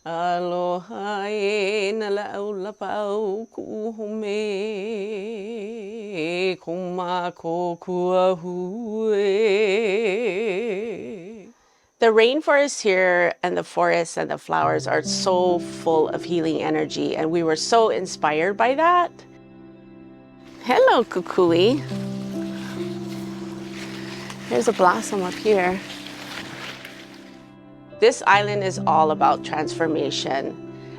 Aloha e na la'au lapa'au ku'uhome kumako kuahue. The rainforest here and the forests and the flowers are so full of healing energy, and we were so inspired by that. Hello, kukui. Here's a blossom up here. This island is all about transformation,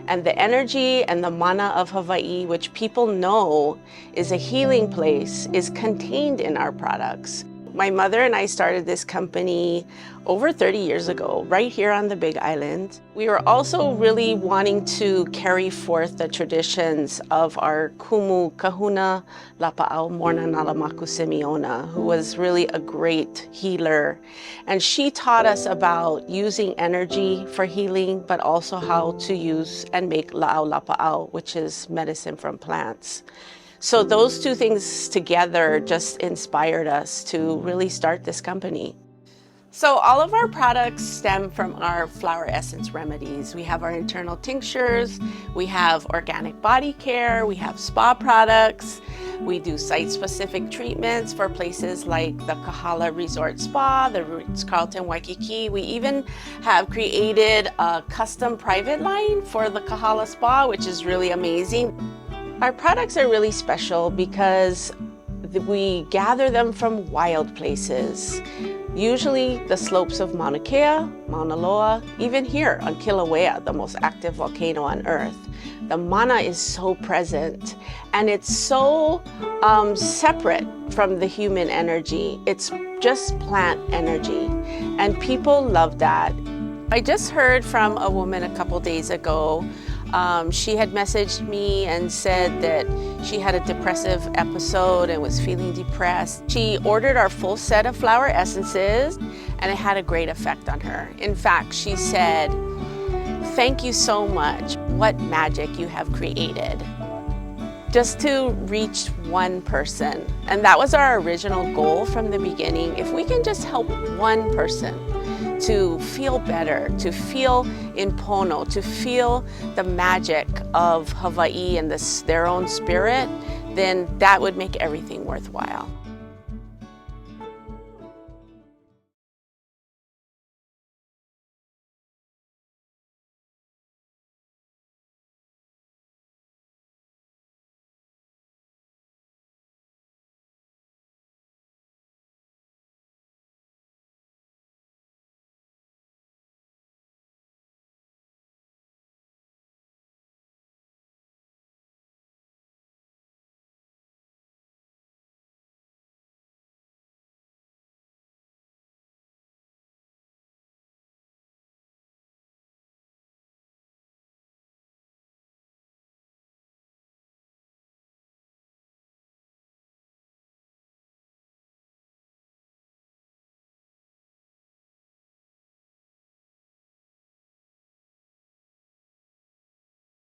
and the energy and the mana of Hawaii, which people know is a healing place, is contained in our products. My mother and I started this company over 30 years ago, right here on the Big Island. We were also really wanting to carry forth the traditions of our Kumu, Kahuna Lapa'au Morrnah Simeona, who was really a great healer. And she taught us about using energy for healing, but also how to use and make la'au lapa'au, which is medicine from plants. So those two things together just inspired us to really start this company. So all of our products stem from our flower essence remedies. We have our internal tinctures, we have organic body care, we have spa products, we do site-specific treatments for places like the Kahala Resort Spa, the Ritz, Carlton, Waikiki. We even have created a custom private line for the Kahala Spa, which is really amazing. Our products are really special because we gather them from wild places. Usually the slopes of Mauna Kea, Mauna Loa, even here on Kilauea, the most active volcano on Earth. The mana is so present, and it's so separate from the human energy. It's just plant energy, and people love that. I just heard from a woman a couple days ago. She had messaged me and said that she had a depressive episode and was feeling depressed. She ordered our full set of flower essences, and it had a great effect on her. In fact, she said, "Thank you so much. What magic you have created." Just to reach one person. And that was our original goal from the beginning. If we can just help one person to feel better, to feel in Pono, to feel the magic of Hawaii and their own spirit, then that would make everything worthwhile.